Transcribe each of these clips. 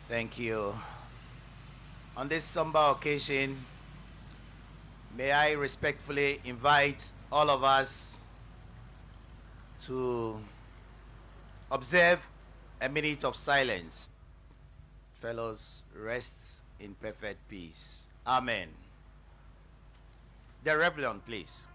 Thank you. On this somber occasion, may I respectfully invite all of us to observe a minute of silence. Fellows, rest in perfect peace. Amen. The Reverend, please.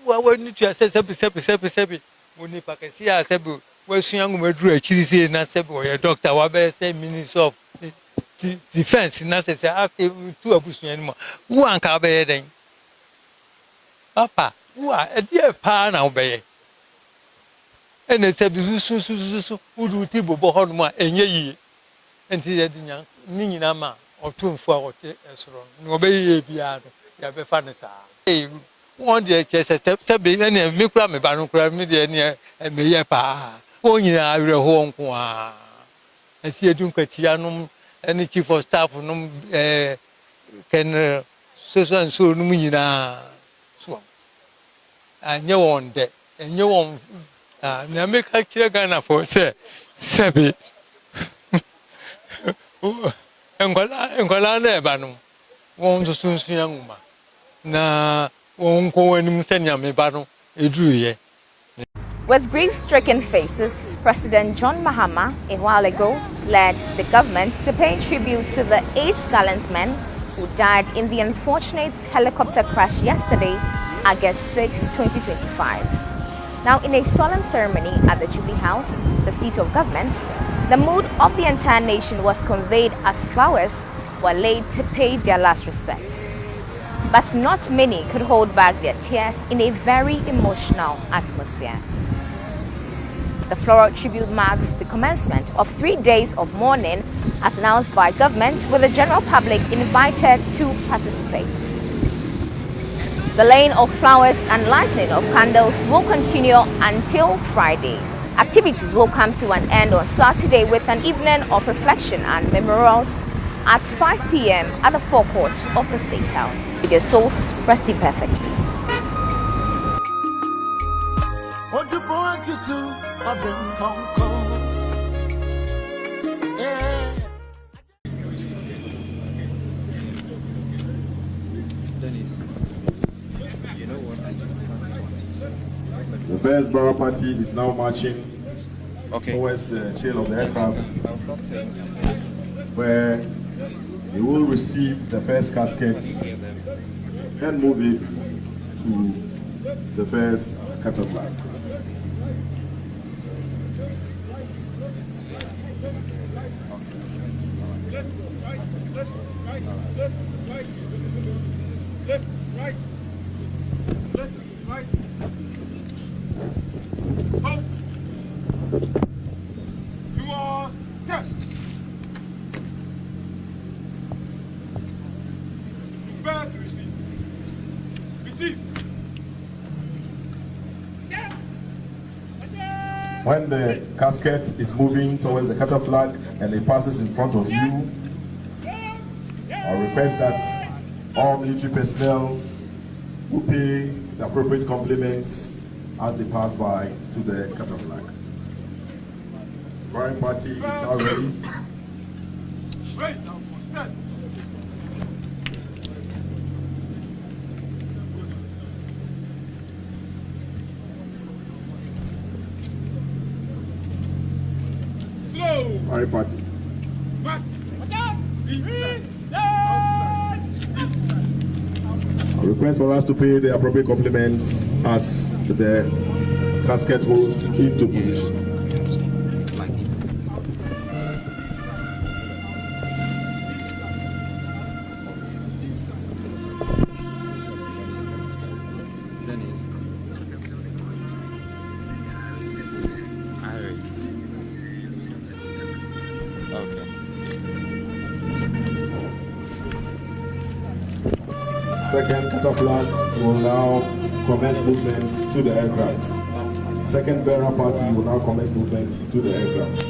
When you say sepi, when you pack a sea, sebu, where young woman drew a cheesy and sebu, your doctor, Wabe, say Minister of Defense, and I say, after 2 abusive anymore. Who are Cabe? Papa, who are a dear pa now, bay. And they said, who do Tibo Bohorma and ye, and see that young Ninama or 2 4 no bay, Piano, Yabe Fanasa. One day, step in any micro, me banocra media near a mayor pa. Only I will home. I see a Duncatianum, any chief of staff, can so and so numina. So I know on that, and you won't make a children for say, Sabi. And Colana Banum won't soon see young woman. Na won't go any Musanya me battle, a drew ye. With grief-stricken faces, President John Mahama a while ago led the government to pay tribute to the 8 gallant men who died in the unfortunate helicopter crash yesterday, August 6, 2025. Now, in a solemn ceremony at the Jubilee House, the seat of government, the mood of the entire nation was conveyed as flowers were laid to pay their last respect. But not many could hold back their tears in a very emotional atmosphere. The floral tribute marks the commencement of 3 days of mourning as announced by government, with the general public invited to participate. The laying of flowers and lighting of candles will continue until Friday. Activities will come to an end on Saturday with an evening of reflection and memorials at 5 p.m. at the forecourt of the State House. The source, rest in perfect peace. The first barrel party is now marching towards the tail of the aircraft, where they will receive the first casket and move it to the first cutter flag. When the casket is moving towards the cutter flag and it passes in front of you, I request that all military personnel will pay the appropriate compliments as they pass by to the cutter flag. Flying party is now ready. Flying party. I request for us to pay the appropriate compliments as the casket moves into position. Second cutter flag will now commence movement to the aircraft. Second bearer party will now commence movement to the aircraft.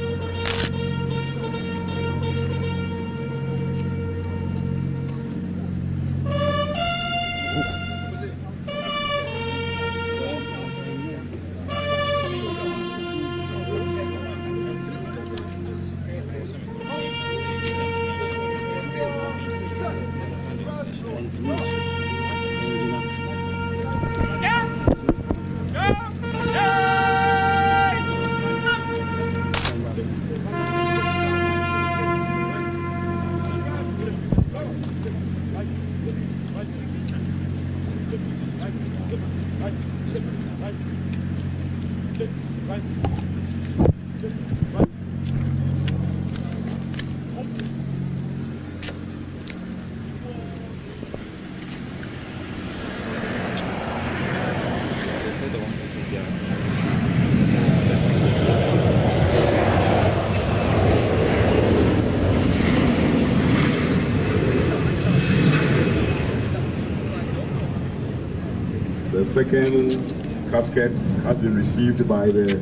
The second casket has been received by the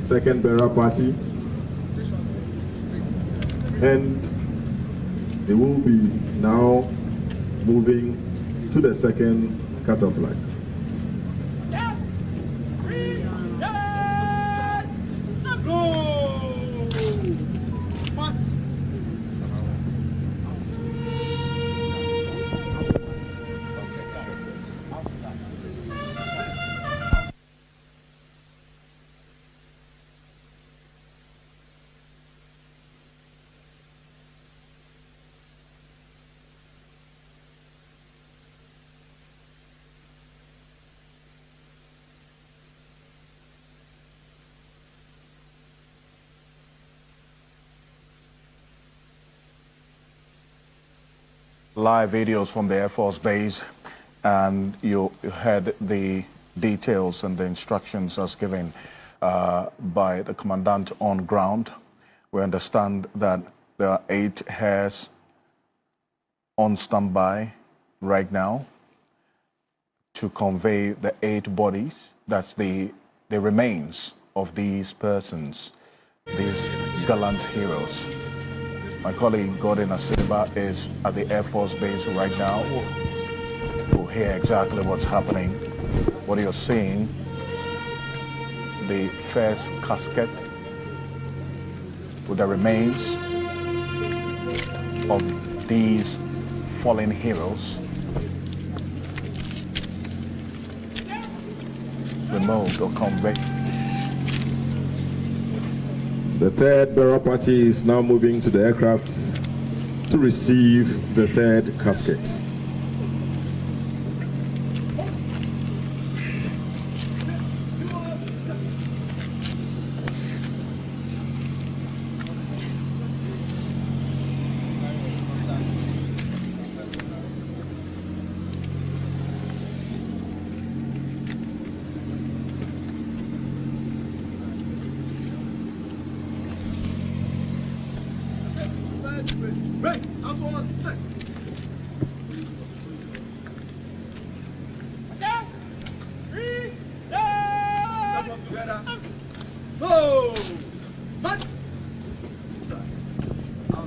second bearer party, and they will be now moving to the second cutter flag. live videos from the Air Force Base, and you heard the details and the instructions as given by the commandant on ground. We understand that there are 8 heirs on standby right now to convey the 8 bodies. That's the remains of these persons, these gallant heroes. My colleague Gordon Asiliba is at the Air Force Base right now. We'll hear exactly what's happening. What you're seeing, the first casket with the remains of these fallen heroes removed or conveyed. The third burial party is now moving to the aircraft to receive the third casket.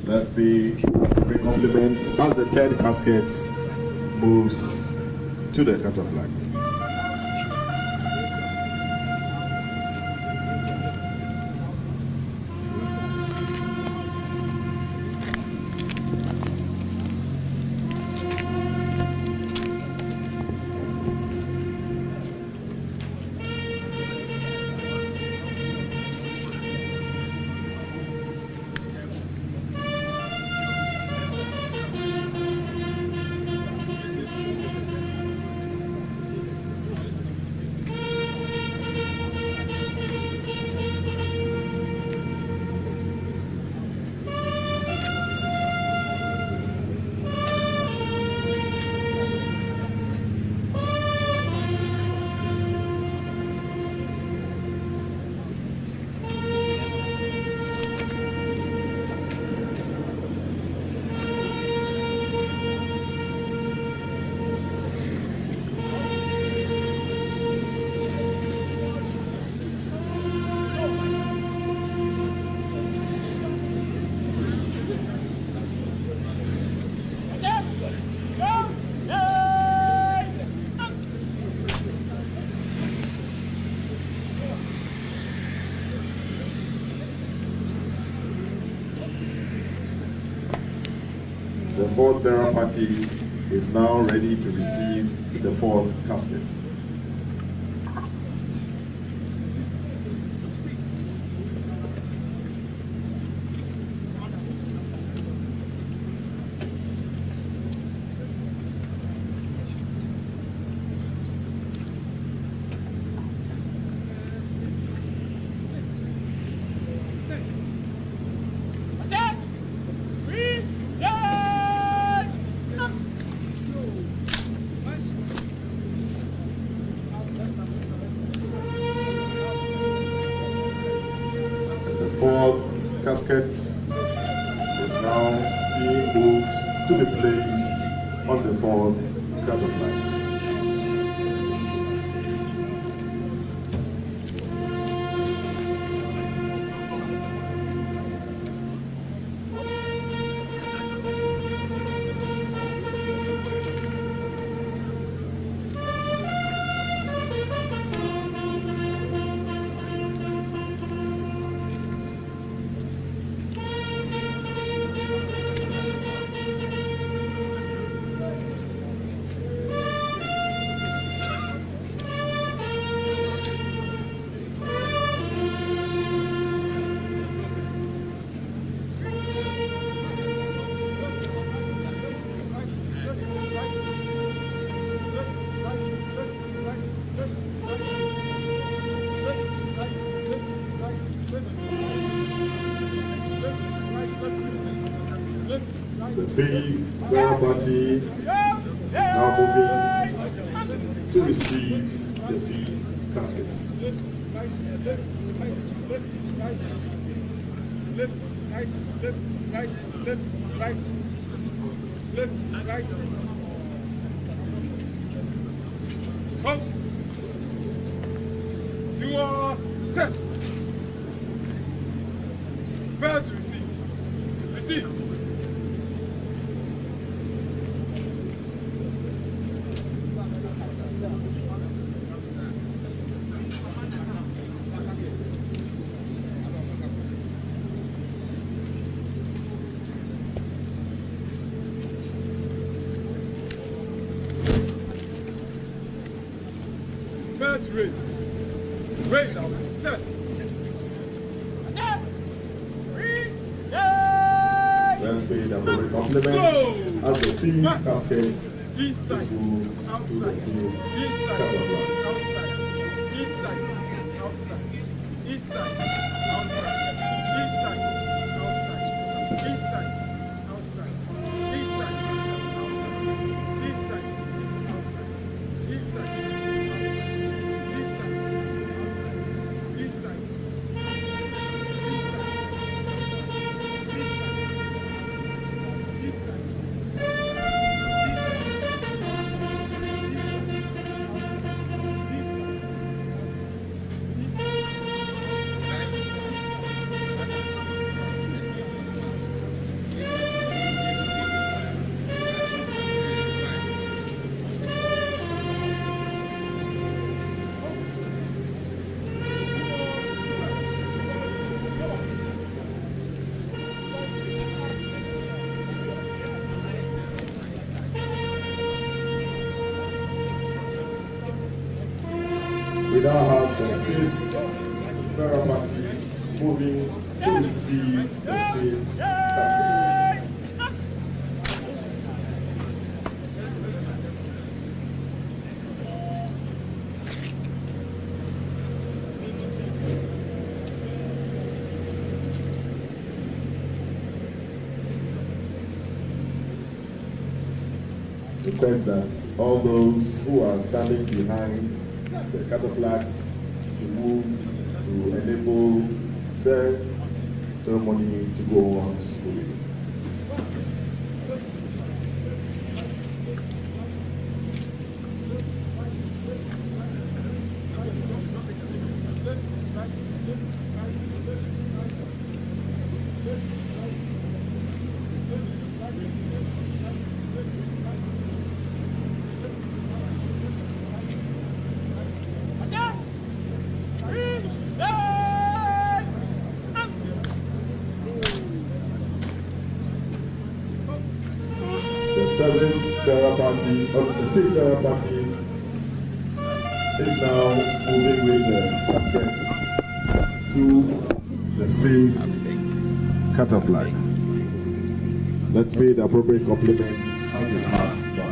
That's the compliments as the third casket moves to the cutter flag. The fourth burial party is now ready to receive the fourth casket. Fourth casket is now being moved to be placed on the fourth cutter flag. Faith Bearer Party now moving to receive the fifth casket. Come. You are set. Prepare to receive. Receive. Raise. Raise out. Set. Let's pay the appropriate compliments as the fifth casket is moved to the field catapult. We now have the safe Bearer Party moving to receive the safe casket. Request that all those who are standing behind the cattle flags to move to enable the ceremony to go on smoothly. The seventh Bearer Party, or the sixth Bearer Party, is now moving with the casket to the safe cattle flag. Let's pay the appropriate compliments as it pass by.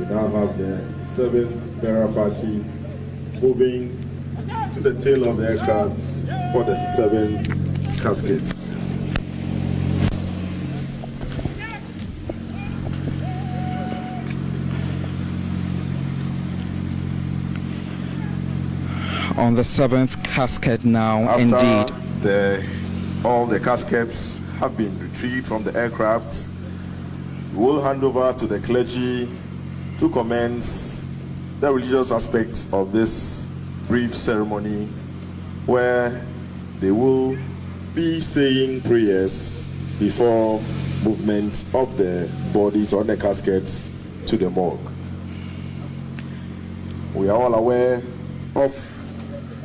Now have the seventh Bearer Party moving to the tail of the aircraft for the seventh caskets. On the seventh casket now, After indeed. All the caskets have been retrieved from the aircraft, we will hand over to the clergy to commence the religious aspects of this brief ceremony where they will be saying prayers before movement of the bodies on the caskets to the morgue. We are all aware of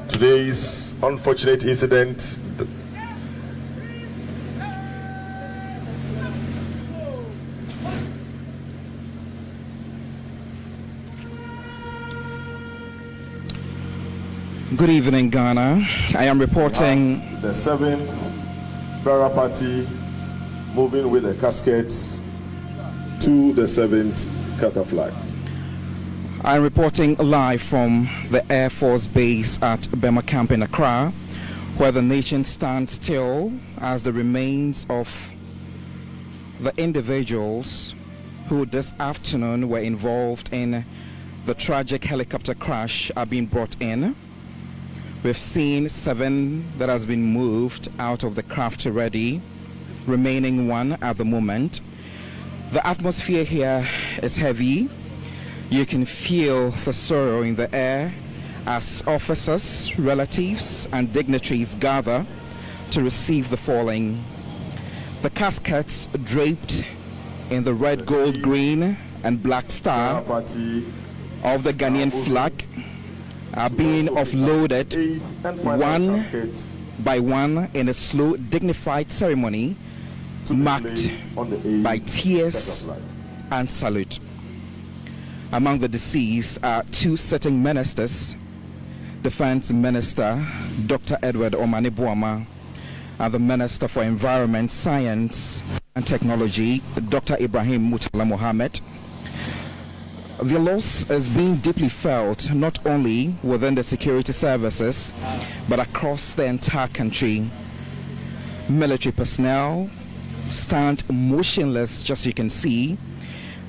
today's unfortunate incident. Good evening, Ghana. I am reporting The 7th Bara Party moving with the caskets to the 7th Qatar flag. I'm reporting live from the Air Force Base at Boamah Camp in Accra, where the nation stands still as the remains of the individuals who this afternoon were involved in the tragic helicopter crash are being brought in. We've seen 7 that has been moved out of the craft already, remaining 1 at the moment. The atmosphere here is heavy. You can feel the sorrow in the air as officers, relatives, and dignitaries gather to receive the falling. The caskets draped in the red, gold, green, and black star of the Ghanaian flag are being offloaded one by one in a slow, dignified ceremony marked by tears and salute. Among the deceased are 2 sitting ministers, Defense Minister Dr. Edward Omane Boamah and the Minister for Environment, Science and Technology, Dr. Ibrahim Mutala Mohammed. The loss is being deeply felt not only within the security services but across the entire country. Military personnel stand motionless, just so you can see,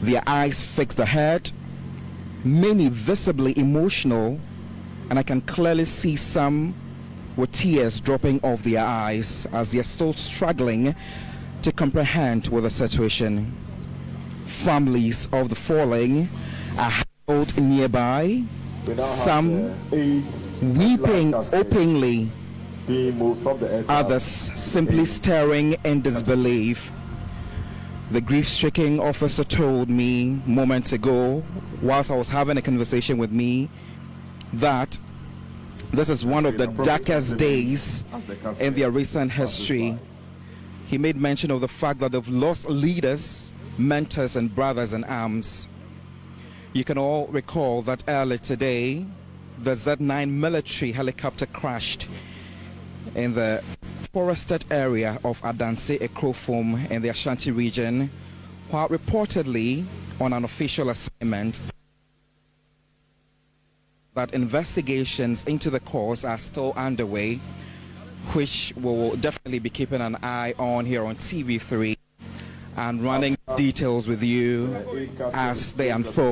their eyes fixed ahead, many visibly emotional, and I can clearly see some with tears dropping off their eyes as they are still struggling to comprehend with the situation. Families of the fallen are held nearby, some weeping openly, others simply staring in disbelief. The grief-stricken officer told me moments ago, whilst I was having a conversation with me, that this is one of the darkest days in their recent history. He made mention of the fact that they've lost leaders, mentors, and brothers in arms. You can all recall that earlier today, the Z9 military helicopter crashed in the forested area of Adanse Ekrofom in the Ashanti region, while reportedly on an official assignment. That investigations into the cause are still underway, which we'll definitely be keeping an eye on here on TV3 and running details with you as they unfold.